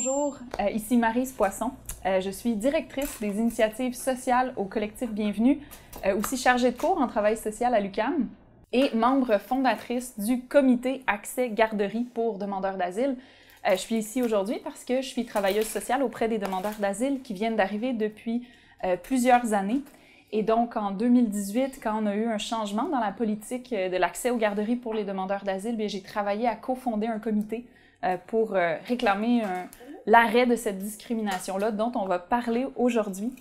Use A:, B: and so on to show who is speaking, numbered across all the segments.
A: Bonjour, ici Maryse Poisson. Je suis directrice des initiatives sociales au collectif Bienvenue, aussi chargée de cours en travail social à l'UQAM et membre fondatrice du comité Accès Garderie pour demandeurs d'asile. Je suis ici aujourd'hui parce que je suis travailleuse sociale auprès des demandeurs d'asile qui viennent d'arriver depuis plusieurs années. Et donc, en 2018, quand on a eu un changement dans la politique de l'accès aux garderies pour les demandeurs d'asile, j'ai travaillé à cofonder un comité pour réclamer l'arrêt de cette discrimination-là dont on va parler aujourd'hui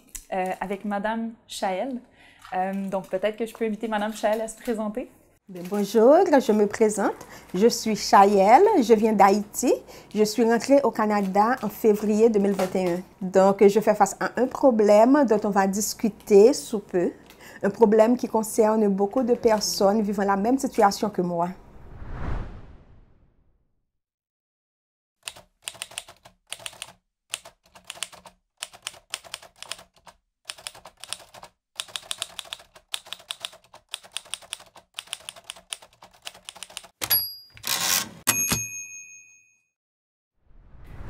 A: avec Madame Chaël. Donc, peut-être que je peux inviter Madame Chaël à se présenter.
B: Bonjour, je me présente. Je suis Chaël, je viens d'Haïti. Je suis rentrée au Canada en février 2021. Donc, je fais face à un problème dont on va discuter sous peu. Un problème qui concerne beaucoup de personnes vivant la même situation que moi.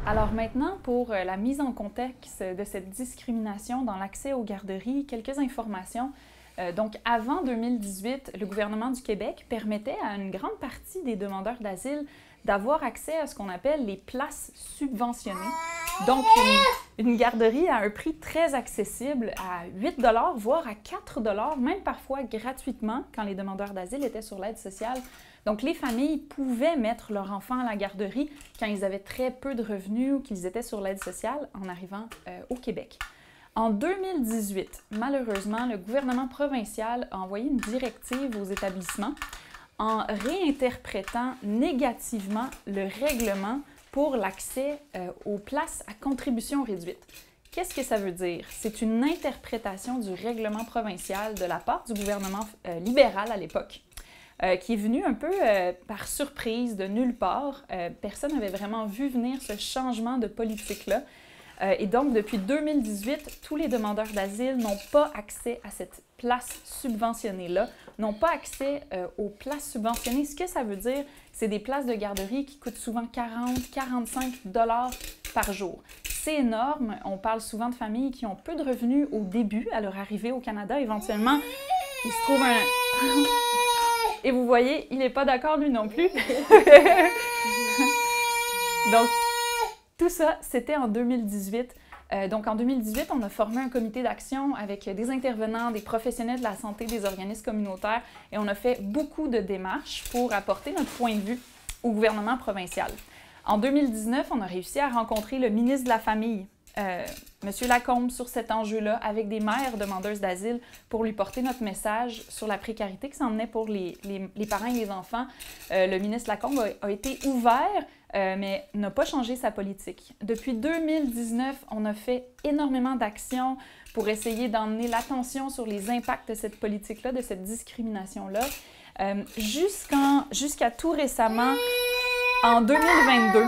A: Alors maintenant, pour la mise en contexte de cette discrimination dans l'accès aux garderies, quelques informations. Donc avant 2018, le gouvernement du Québec permettait à une grande partie des demandeurs d'asile d'avoir accès à ce qu'on appelle les places subventionnées. Donc une garderie à un prix très accessible, à 8 $, voire à 4 $, même parfois gratuitement quand les demandeurs d'asile étaient sur l'aide sociale. Donc, les familles pouvaient mettre leurs enfants à la garderie quand ils avaient très peu de revenus ou qu'ils étaient sur l'aide sociale en arrivant au Québec. En 2018, malheureusement, le gouvernement provincial a envoyé une directive aux établissements en réinterprétant négativement le règlement pour l'accès aux places à contribution réduite. Qu'est-ce que ça veut dire? C'est une interprétation du règlement provincial de la part du gouvernement libéral à l'époque. Qui est venu un peu par surprise de nulle part. Personne n'avait vraiment vu venir ce changement de politique-là. Et donc, depuis 2018, tous les demandeurs d'asile n'ont pas accès à cette place subventionnée-là, n'ont pas accès aux places subventionnées. Ce que ça veut dire, c'est des places de garderie qui coûtent souvent 40-45 $ par jour. C'est énorme. On parle souvent de familles qui ont peu de revenus au début, à leur arrivée au Canada. Éventuellement, il se trouve un... Et vous voyez, il n'est pas d'accord lui non plus. Donc, tout ça, c'était en 2018. Donc, en 2018, on a formé un comité d'action avec des intervenants, des professionnels de la santé, des organismes communautaires et on a fait beaucoup de démarches pour apporter notre point de vue au gouvernement provincial. En 2019, on a réussi à rencontrer le ministre de la Famille, M. Lacombe, sur cet enjeu-là, avec des mères demandeuses d'asile pour lui porter notre message sur la précarité que ça emmenait pour les parents et les enfants. Le ministre Lacombe a été ouvert, mais n'a pas changé sa politique. Depuis 2019, on a fait énormément d'actions pour essayer d'emmener l'attention sur les impacts de cette politique-là, de cette discrimination-là, jusqu'à tout récemment, en 2022.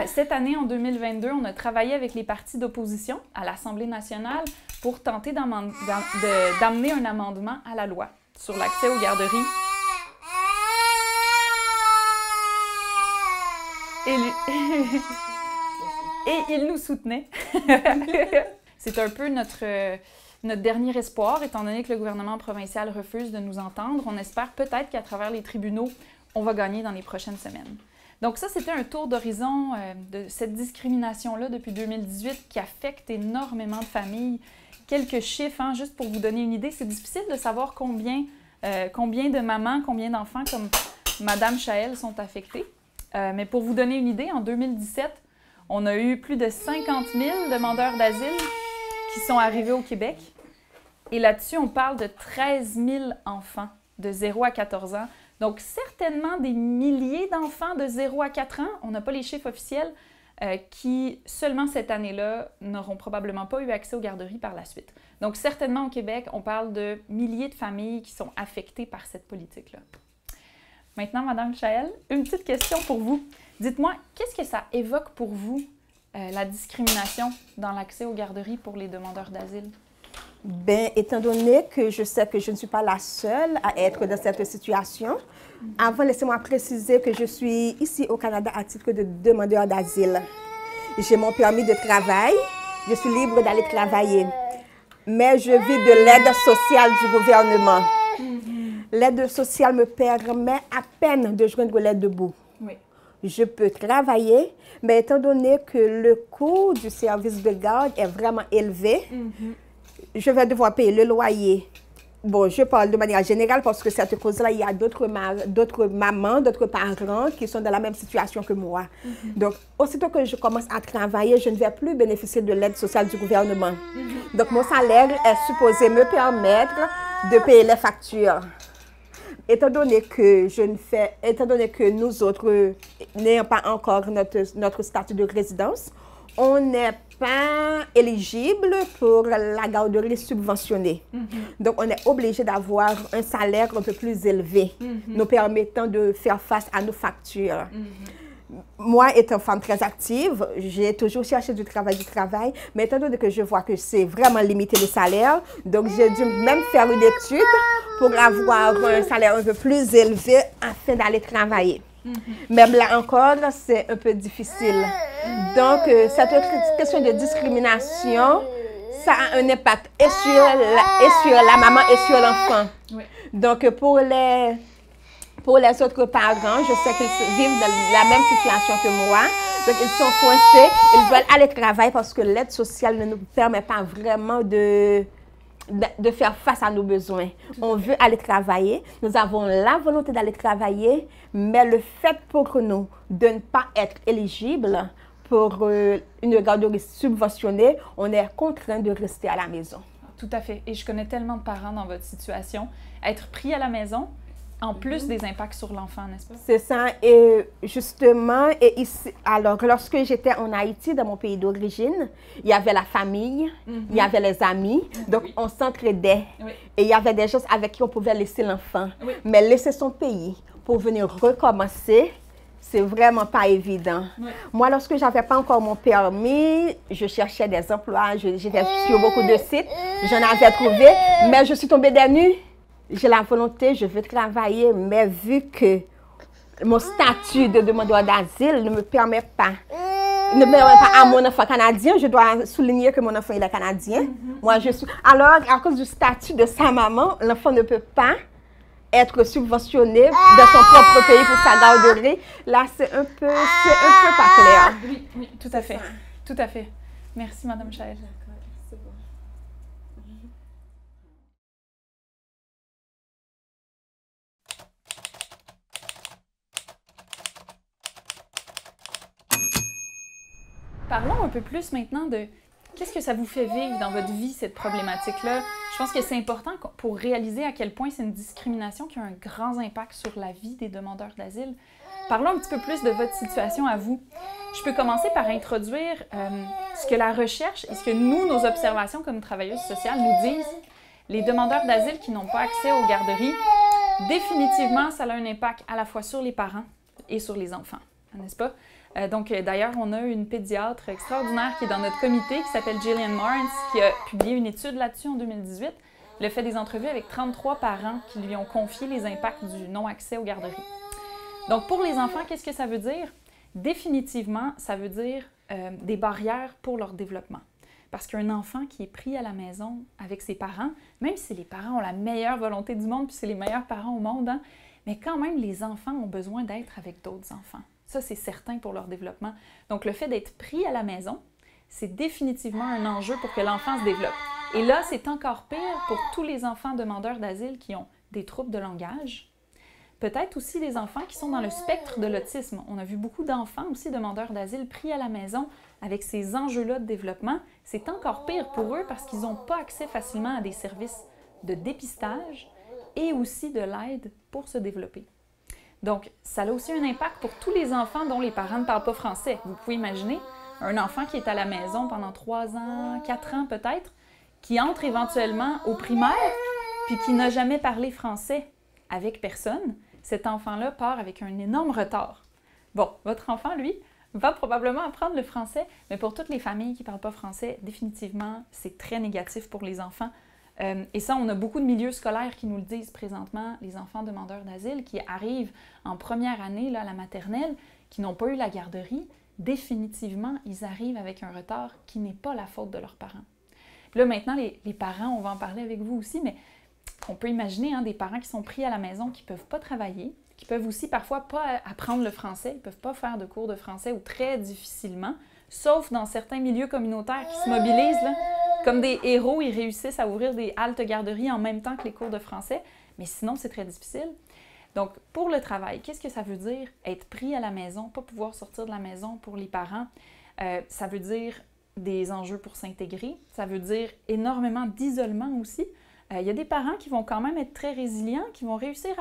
A: Cette année, en 2022, on a travaillé avec les partis d'opposition à l'Assemblée nationale pour tenter d'amener un amendement à la loi sur l'accès aux garderies. Et il nous soutenait. C'est un peu notre dernier espoir, étant donné que le gouvernement provincial refuse de nous entendre. On espère peut-être qu'à travers les tribunaux, on va gagner dans les prochaines semaines. Donc ça, c'était un tour d'horizon de cette discrimination-là depuis 2018 qui affecte énormément de familles. Quelques chiffres, hein, juste pour vous donner une idée. C'est difficile de savoir combien de mamans, combien d'enfants comme Madame Chaël sont affectés. Mais pour vous donner une idée, en 2017, on a eu plus de 50 000 demandeurs d'asile qui sont arrivés au Québec. Et là-dessus, on parle de 13 000 enfants de 0 à 14 ans. Donc, certainement des milliers d'enfants de 0 à 4 ans, on n'a pas les chiffres officiels, qui, seulement cette année-là, n'auront probablement pas eu accès aux garderies par la suite. Donc, certainement au Québec, on parle de milliers de familles qui sont affectées par cette politique-là. Maintenant, Madame Chaël, une petite question pour vous. Dites-moi, qu'est-ce que ça évoque pour vous, la discrimination dans l'accès aux garderies pour les demandeurs d'asile?
B: Bien, étant donné que je sais que je ne suis pas la seule à être dans cette situation, avant, laissez-moi préciser que je suis ici au Canada à titre de demandeur d'asile. j'ai mon permis de travail, je suis libre d'aller travailler. Mais je vis de l'aide sociale du gouvernement. L'aide sociale me permet à peine de joindre l'aide debout.
A: Oui.
B: Je peux travailler, mais étant donné que le coût du service de garde est vraiment élevé, je vais devoir payer le loyer. Bon, je parle de manière générale parce que cette cause-là, il y a d'autres mamans, d'autres parents qui sont dans la même situation que moi. Donc, aussitôt que je commence à travailler, je ne vais plus bénéficier de l'aide sociale du gouvernement. Donc, mon salaire est supposé me permettre de payer les factures. Étant donné que nous autres n'ayons pas encore notre statut de résidence, on n'est pas éligible pour la garderie subventionnée. Donc, on est obligé d'avoir un salaire un peu plus élevé, nous permettant de faire face à nos factures. Moi, étant femme très active, j'ai toujours cherché du travail, mais étant donné que je vois que c'est vraiment limité le salaire, donc j'ai dû même faire une étude pour avoir un salaire un peu plus élevé afin d'aller travailler. Même là encore, c'est un peu difficile. Donc, cette question de discrimination, ça a un impact et sur la maman et sur l'enfant. Oui. Donc, pour les autres parents, je sais qu'ils vivent dans la même situation que moi. Donc, ils sont coincés, ils veulent aller travailler parce que l'aide sociale ne nous permet pas vraiment de faire face à nos besoins. On veut aller travailler, nous avons la volonté d'aller travailler, mais le fait pour nous de ne pas être éligible pour une garderie subventionnée, on est contraint de rester à la maison.
A: Tout à fait. Et je connais tellement de parents dans votre situation. Être pris à la maison, en plus des impacts sur l'enfant, n'est-ce pas?
B: C'est ça. Et justement, ici, alors, lorsque j'étais en Haïti, dans mon pays d'origine, il y avait la famille, il y avait les amis, donc on s'entraidait. Et il y avait des gens avec qui on pouvait laisser l'enfant. Mais laisser son pays pour venir recommencer, c'est vraiment pas évident. Moi, lorsque j'avais pas encore mon permis, je cherchais des emplois, j'étais sur beaucoup de sites, j'en avais trouvé, mais je suis tombée des nues. J'ai la volonté, je veux travailler, mais vu que mon statut de demandeur d'asile ne me permet pas à mon enfant canadien, je dois souligner que mon enfant il est canadien. Moi, je suis. Alors, à cause du statut de sa maman, l'enfant ne peut pas être subventionné dans son propre pays pour sa garderie. Là, c'est un peu pas clair.
A: Oui, tout à fait. Tout à fait. Merci, Madame Chaël. Parlons un peu plus maintenant de qu'est-ce que ça vous fait vivre dans votre vie, cette problématique-là. Je pense que c'est important pour réaliser à quel point c'est une discrimination qui a un grand impact sur la vie des demandeurs d'asile. Parlons un petit peu plus de votre situation à vous. Je peux commencer par introduire ce que la recherche et ce que nous, nos observations comme travailleuses sociales nous disent. Les demandeurs d'asile qui n'ont pas accès aux garderies, définitivement, ça a un impact à la fois sur les parents et sur les enfants, n'est-ce pas? Donc, d'ailleurs, on a une pédiatre extraordinaire qui est dans notre comité, qui s'appelle Gillian Marnes, qui a publié une étude là-dessus en 2018. Elle a fait des entrevues avec 33 parents qui lui ont confié les impacts du non-accès aux garderies. Donc, pour les enfants, qu'est-ce que ça veut dire? Définitivement, ça veut dire des barrières pour leur développement. Parce qu'un enfant qui est pris à la maison avec ses parents, même si les parents ont la meilleure volonté du monde, puis c'est les meilleurs parents au monde, hein, mais quand même, les enfants ont besoin d'être avec d'autres enfants. Ça, c'est certain pour leur développement. Donc, le fait d'être pris à la maison, c'est définitivement un enjeu pour que l'enfant se développe. Et là, c'est encore pire pour tous les enfants demandeurs d'asile qui ont des troubles de langage. Peut-être aussi les enfants qui sont dans le spectre de l'autisme. On a vu beaucoup d'enfants aussi demandeurs d'asile pris à la maison avec ces enjeux-là de développement. C'est encore pire pour eux parce qu'ils n'ont pas accès facilement à des services de dépistage et aussi de l'aide pour se développer. Donc, ça a aussi un impact pour tous les enfants dont les parents ne parlent pas français. Vous pouvez imaginer un enfant qui est à la maison pendant 3 ans, 4 ans peut-être, qui entre éventuellement au primaire, puis qui n'a jamais parlé français avec personne. Cet enfant-là part avec un énorme retard. Bon, votre enfant, lui, va probablement apprendre le français, mais pour toutes les familles qui ne parlent pas français, définitivement, c'est très négatif pour les enfants. Et ça, on a beaucoup de milieux scolaires qui nous le disent présentement, les enfants demandeurs d'asile qui arrivent en première année là, à la maternelle, qui n'ont pas eu la garderie, définitivement, ils arrivent avec un retard qui n'est pas la faute de leurs parents. Puis là, maintenant, les parents, on va en parler avec vous aussi, mais on peut imaginer des parents qui sont pris à la maison, qui ne peuvent pas travailler, qui peuvent aussi parfois pas apprendre le français, ils ne peuvent pas faire de cours de français ou très difficilement, sauf dans certains milieux communautaires qui se mobilisent, là, comme des héros, ils réussissent à ouvrir des haltes garderies en même temps que les cours de français, mais sinon, c'est très difficile. Donc, pour le travail, qu'est-ce que ça veut dire être pris à la maison, pas pouvoir sortir de la maison pour les parents? Ça veut dire des enjeux pour s'intégrer, ça veut dire énormément d'isolement aussi. Il y a des parents qui vont quand même être très résilients, qui vont réussir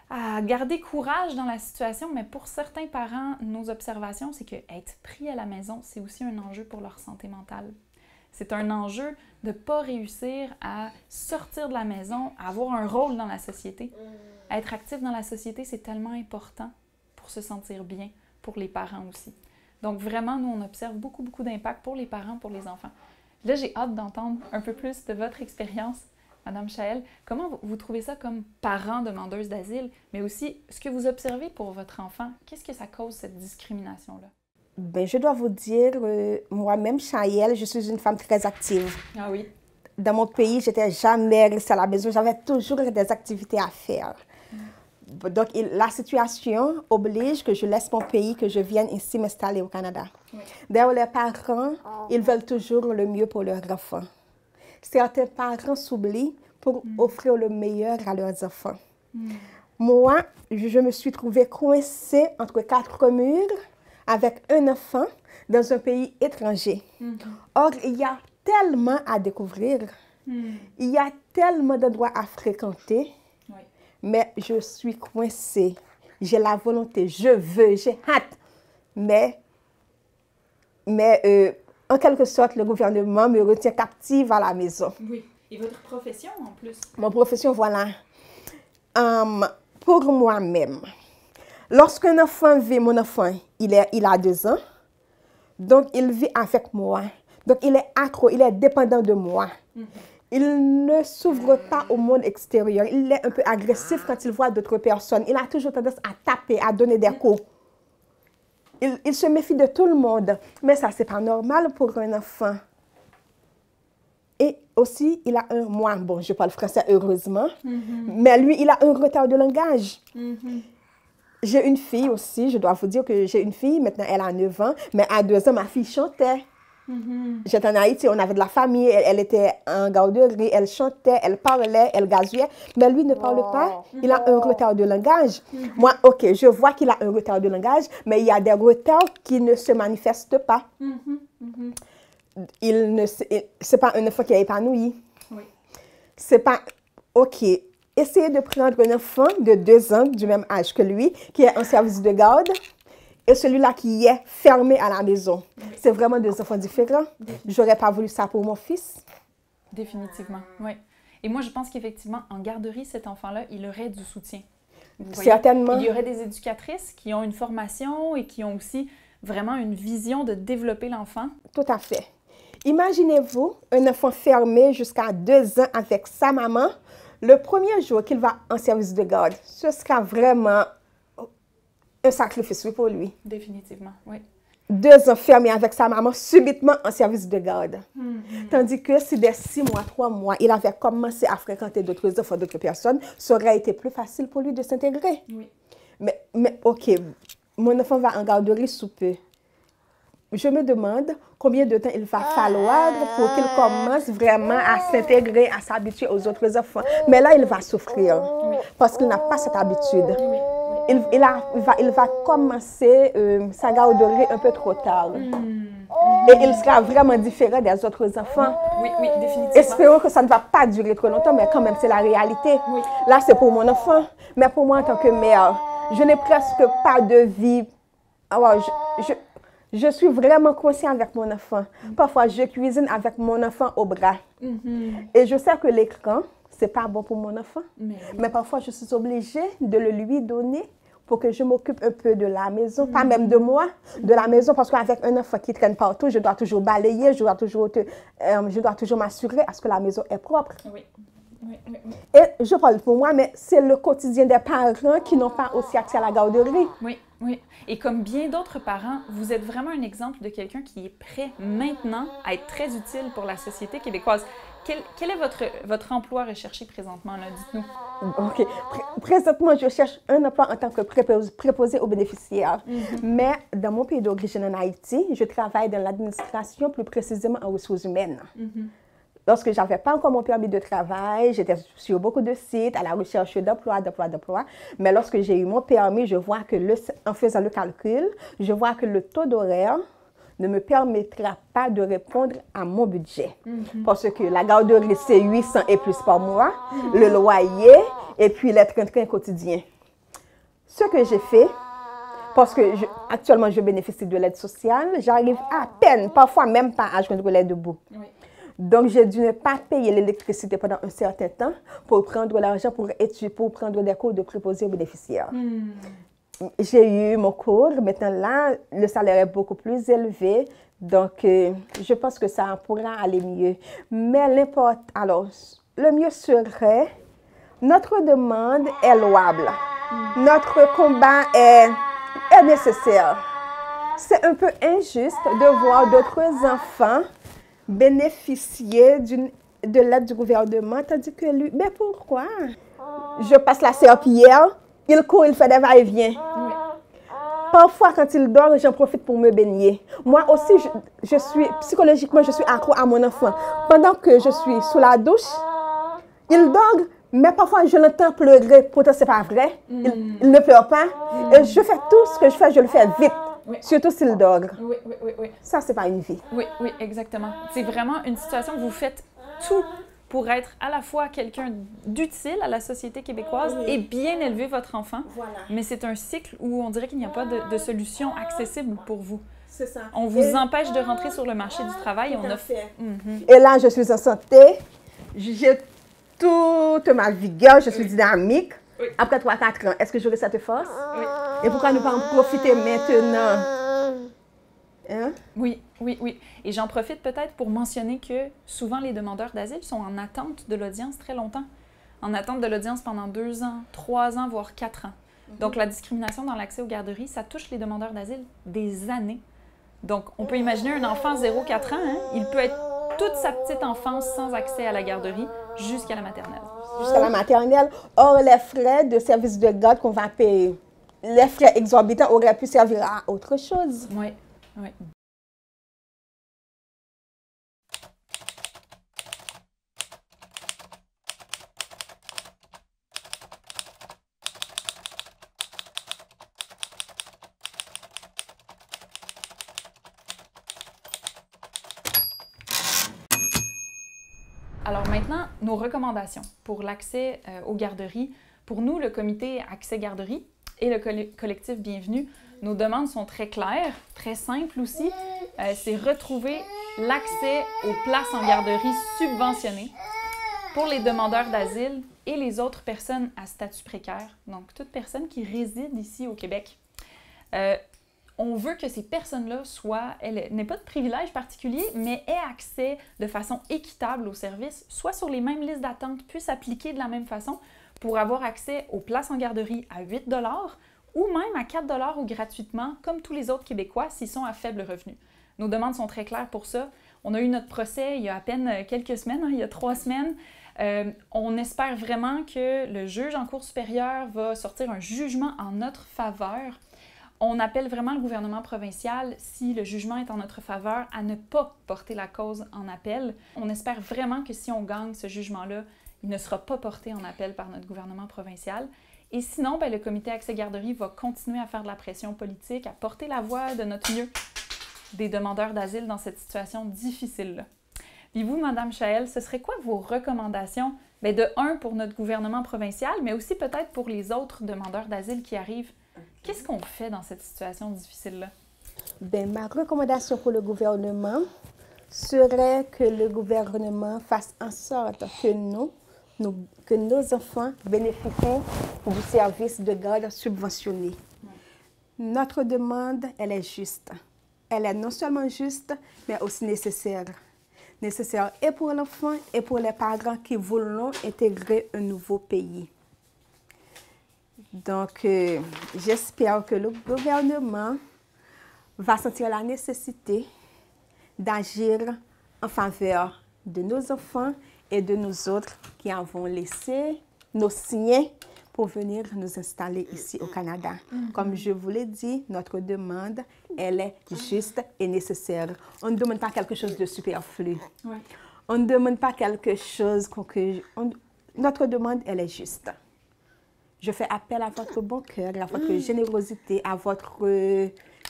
A: à garder courage dans la situation, mais pour certains parents, nos observations, c'est qu'être pris à la maison, c'est aussi un enjeu pour leur santé mentale. C'est un enjeu de ne pas réussir à sortir de la maison, à avoir un rôle dans la société. Être actif dans la société, c'est tellement important pour se sentir bien, pour les parents aussi. Donc vraiment, nous, on observe beaucoup d'impact pour les parents, pour les enfants. Là, j'ai hâte d'entendre un peu plus de votre expérience, Madame Chaël. Comment vous trouvez ça comme parent demandeuse d'asile, mais aussi ce que vous observez pour votre enfant? Qu'est-ce que ça cause, cette discrimination-là?
B: Ben, je dois vous dire, moi-même, Chaël, je suis une femme très active.
A: Ah oui?
B: Dans mon pays, je n'étais jamais restée à la maison. J'avais toujours des activités à faire. Donc, la situation oblige que je laisse mon pays, que je vienne ici m'installer au Canada. Oui. D'ailleurs, les parents, ils veulent toujours le mieux pour leurs enfants. Certains parents s'oublient pour offrir le meilleur à leurs enfants. Moi, je me suis trouvée coincée entre 4 murs avec un enfant dans un pays étranger. Or, il y a tellement à découvrir, il y a tellement d'endroits à fréquenter, mais je suis coincée. J'ai la volonté, je veux, j'ai hâte. Mais en quelque sorte, le gouvernement me retient captive à la maison.
A: Oui. Et votre profession en plus?
B: Mon profession, voilà. Pour moi-même, lorsqu'un enfant vit, mon enfant, il a 2 ans, donc il vit avec moi. Donc il est accro, il est dépendant de moi. Il ne s'ouvre pas au monde extérieur. Il est un peu agressif quand il voit d'autres personnes. Il a toujours tendance à taper, à donner des coups. Il se méfie de tout le monde. Mais ça, c'est pas normal pour un enfant. Et aussi, il a bon, je parle français heureusement, mais lui, il a un retard de langage. J'ai une fille aussi, je dois vous dire que j'ai une fille, maintenant elle a 9 ans, mais à 2 ans, ma fille chantait. J'étais en Haïti, on avait de la famille, elle était en garderie, elle chantait, elle parlait, elle gazouillait, mais lui ne parle pas, il a un retard de langage. Moi, ok, je vois qu'il a un retard de langage, mais il y a des retards qui ne se manifestent pas. C'est pas un enfant qui est épanoui. Oui. C'est pas, ok, essayez de prendre un enfant de 2 ans, du même âge que lui, qui est en service de garde, et celui-là qui est fermé à la maison. Oui. C'est vraiment 2 enfants différents. J'aurais pas voulu ça pour mon fils.
A: Définitivement, oui. Et moi, je pense qu'effectivement, en garderie, cet enfant-là, il aurait du soutien.
B: Certainement.
A: Il y aurait des éducatrices qui ont une formation et qui ont aussi vraiment une vision de développer l'enfant.
B: Tout à fait. Imaginez-vous un enfant fermé jusqu'à 2 ans avec sa maman. Le premier jour qu'il va en service de garde, ce sera vraiment un sacrifice pour lui.
A: Définitivement, oui.
B: 2 ans fermé avec sa maman, subitement en service de garde. Tandis que si dès 6 mois, 3 mois, il avait commencé à fréquenter d'autres enfants, d'autres personnes, ça aurait été plus facile pour lui de s'intégrer. Oui. Mais ok, mon enfant va en garderie sous peu. Je me demande combien de temps il va falloir pour qu'il commence vraiment à s'intégrer, à s'habituer aux autres enfants. Mais là, il va souffrir parce qu'il n'a pas cette habitude. Il va commencer sa garderie un peu trop tard. Et il sera vraiment différent des autres enfants.
A: Oui, oui, définitivement.
B: Espérons que ça ne va pas durer trop longtemps, mais quand même, c'est la réalité. Oui. Là, c'est pour mon enfant. Mais pour moi, en tant que mère, je n'ai presque pas de vie. Alors, je suis vraiment consciente avec mon enfant. Parfois, je cuisine avec mon enfant au bras. Et je sais que l'écran, ce n'est pas bon pour mon enfant. Mais parfois, je suis obligée de le lui donner pour que je m'occupe un peu de la maison. Pas même de moi, de la maison. Parce qu'avec un enfant qui traîne partout, je dois toujours balayer, je dois toujours m'assurer à ce que la maison est propre. Oui. Et je parle pour moi, mais c'est le quotidien des parents qui n'ont pas aussi accès à la garderie.
A: Oui. Oui, et comme bien d'autres parents, vous êtes vraiment un exemple de quelqu'un qui est prêt maintenant à être très utile pour la société québécoise. Quel est votre emploi recherché présentement, là? Dites-nous.
B: OK. Présentement, je cherche un emploi en tant que préposé aux bénéficiaires. Mais dans mon pays d'origine en Haïti, je travaille dans l'administration, plus précisément en ressources humaines. Lorsque je n'avais pas encore mon permis de travail, j'étais sur beaucoup de sites à la recherche d'emploi. Mais lorsque j'ai eu mon permis, je vois que, en faisant le calcul, je vois que le taux d'horaire ne me permettra pas de répondre à mon budget. Parce que la garderie, c'est 800 et plus par mois, le loyer et puis les train-train quotidiens. Ce que j'ai fait, parce que actuellement je bénéficie de l'aide sociale, j'arrive à peine, parfois même pas à joindre l'aide debout. Oui. Donc, j'ai dû ne pas payer l'électricité pendant un certain temps pour prendre l'argent pour prendre des cours de préposé aux bénéficiaires. J'ai eu mon cours. Maintenant, là, le salaire est beaucoup plus élevé. Donc, je pense que ça pourra aller mieux. Mais alors, le mieux serait, notre demande est louable. Notre combat est nécessaire. C'est un peu injuste de voir d'autres enfants bénéficier de l'aide du gouvernement, tandis que lui, mais pourquoi? Je passe la serpillière, il court, il fait des va-et-vient. Oui. Parfois, quand il dort, j'en profite pour me baigner. Moi aussi, psychologiquement, je suis accro à mon enfant. Pendant que je suis sous la douche, il dort, mais parfois, je l'entends pleurer. Pourtant, ce n'est pas vrai. Il ne pleure pas. Et je fais tout ce que je fais, je le fais vite. Oui. Surtout s'il dort. Oui. Ça, c'est pas une vie.
A: Oui, exactement. C'est vraiment une situation où vous faites tout pour être à la fois quelqu'un d'utile à la société québécoise et bien élever votre enfant. Voilà. Mais c'est un cycle où on dirait qu'il n'y a pas de solution accessible pour vous.
B: C'est ça.
A: On vous empêche de rentrer sur le marché du travail.
B: Tout à fait. Et là, je suis en santé. J'ai toute ma vigueur. Je suis dynamique. Oui. Après 3-4 ans, est-ce que j'aurai cette force? Oui. Et pourquoi ne pas en profiter maintenant? Hein?
A: Oui. Et j'en profite peut-être pour mentionner que souvent les demandeurs d'asile sont en attente de l'audience très longtemps. En attente de l'audience pendant 2 ans, 3 ans, voire 4 ans. Donc la discrimination dans l'accès aux garderies, ça touche les demandeurs d'asile des années. Donc on peut imaginer un enfant 0-4 ans, hein? Il peut être toute sa petite enfance sans accès à la garderie jusqu'à la maternelle.
B: Jusqu'à la maternelle. Or, les frais de service de garde qu'on va payer, les frais exorbitants auraient pu servir à autre chose.
A: Oui. Alors maintenant, nos recommandations pour l'accès aux garderies. Pour nous, le comité Accès Garderie et le collectif Bienvenue, nos demandes sont très claires, très simples aussi. C'est retrouver l'accès aux places en garderie subventionnées pour les demandeurs d'asile et les autres personnes à statut précaire, donc toute personne qui réside ici au Québec. On veut que ces personnes-là n'aient pas de privilèges particuliers, mais aient accès de façon équitable aux services, soit sur les mêmes listes d'attente, puissent appliquer de la même façon pour avoir accès aux places en garderie à 8 $ ou même à 4 $ ou gratuitement, comme tous les autres Québécois s'ils sont à faible revenu. Nos demandes sont très claires pour ça. On a eu notre procès il y a à peine quelques semaines, il y a 3 semaines. On espère vraiment que le juge en cour supérieure va sortir un jugement en notre faveur. On appelle vraiment le gouvernement provincial, si le jugement est en notre faveur, à ne pas porter la cause en appel. On espère vraiment que si on gagne ce jugement-là, il ne sera pas porté en appel par notre gouvernement provincial. Et sinon, le comité Accès Garderie va continuer à faire de la pression politique, à porter la voix de notre mieux des demandeurs d'asile dans cette situation difficile-là. Puis vous, Mme Chaël, ce serait quoi vos recommandations? De un, pour notre gouvernement provincial, mais aussi peut-être pour les autres demandeurs d'asile qui arrivent. Qu'est-ce qu'on fait dans cette situation difficile-là?
B: Ma recommandation pour le gouvernement serait que le gouvernement fasse en sorte que nos enfants bénéficient du service de garde subventionné. Notre demande, elle est juste. Elle est non seulement juste, mais aussi nécessaire. Nécessaire et pour l'enfant et pour les parents qui voulons intégrer un nouveau pays. Donc, j'espère que le gouvernement va sentir la nécessité d'agir en faveur de nos enfants et de nous autres qui avons laissé nos siens pour venir nous installer ici au Canada. Comme je vous l'ai dit, notre demande, elle est juste et nécessaire. On ne demande pas quelque chose de superflu.
A: Oui.
B: On ne demande pas quelque chose notre demande, elle est juste. Je fais appel à votre bon cœur, à votre générosité, à votre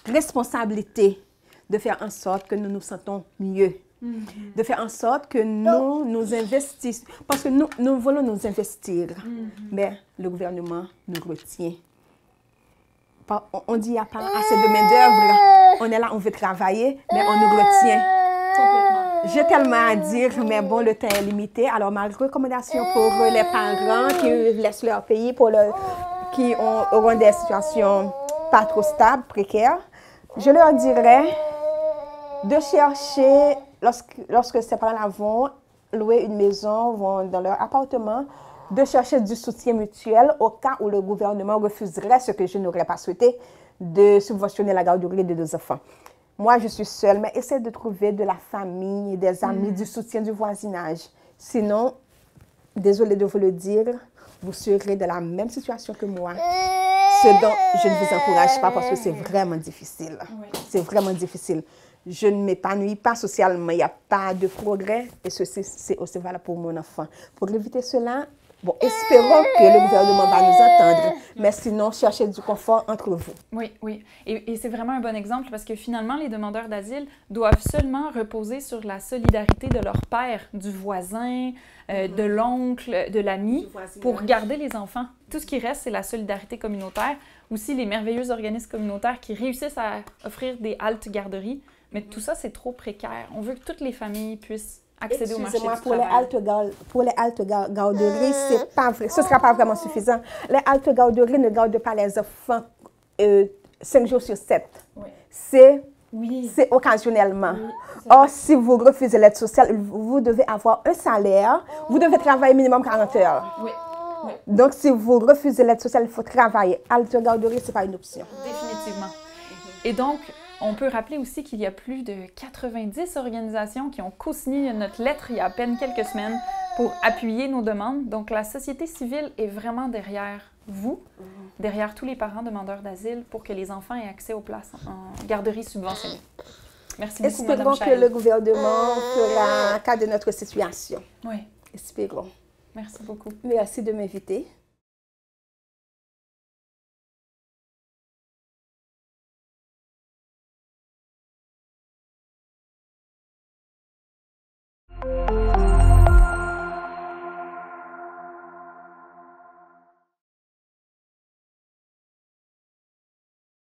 B: responsabilité de faire en sorte que nous nous sentons mieux. De faire en sorte que nous investissions, parce que nous voulons nous investir, mais le gouvernement nous retient. On dit qu'il n'y a pas assez de main-d'œuvre, on est là, on veut travailler, mais on nous retient.
A: Complètement.
B: J'ai tellement à dire, mais bon, le temps est limité. Alors, ma recommandation pour les parents qui laissent leur pays, qui auront des situations pas trop stables, précaires, je leur dirais de chercher, lorsque ces parents vont louer une maison, vont dans leur appartement, de chercher du soutien mutuel au cas où le gouvernement refuserait, ce que je n'aurais pas souhaité, de subventionner la garderie de 2 enfants. Moi, je suis seule, mais essayez de trouver de la famille, des amis, du soutien du voisinage. Sinon, désolée de vous le dire, vous serez dans la même situation que moi. Ce dont je ne vous encourage pas parce que c'est vraiment difficile.
A: Oui.
B: C'est vraiment difficile. Je ne m'épanouis pas socialement, il n'y a pas de progrès et ceci, c'est aussi valable pour mon enfant. Pour éviter cela, bon, espérons que le gouvernement va nous entendre, mais sinon, cherchez du confort entre vous.
A: Oui, oui. Et c'est vraiment un bon exemple parce que finalement, les demandeurs d'asile doivent seulement reposer sur la solidarité de leur père, du voisin, de l'oncle, de l'ami, pour garder les enfants. Tout ce qui reste, c'est la solidarité communautaire. Aussi, les merveilleux organismes communautaires qui réussissent à offrir des haltes garderies. Mais tout ça, c'est trop précaire. On veut que toutes les familles puissent accéder au marché du travail.
B: Pour les haltes garderies, c'est pas vrai. Ce ne sera pas vraiment suffisant. Les haltes garderies ne gardent pas les enfants 5 jours sur 7.
A: Oui.
B: C'est occasionnellement. Oui, or, si vous refusez l'aide sociale, vous devez avoir un salaire. Vous devez travailler minimum 40 heures.
A: Oui. Oui.
B: Donc, si vous refusez l'aide sociale, il faut travailler. Halte garderie, ce n'est pas une option.
A: Définitivement. Et donc, on peut rappeler aussi qu'il y a plus de 90 organisations qui ont co-signé notre lettre il y a à peine quelques semaines pour appuyer nos demandes. Donc, la société civile est vraiment derrière vous, derrière tous les parents demandeurs d'asile pour que les enfants aient accès aux places en garderie subventionnées. Merci beaucoup, Mme
B: Espérons que le gouvernement fera cas de notre situation.
A: Oui.
B: Espérons.
A: Merci beaucoup.
B: Merci de m'inviter.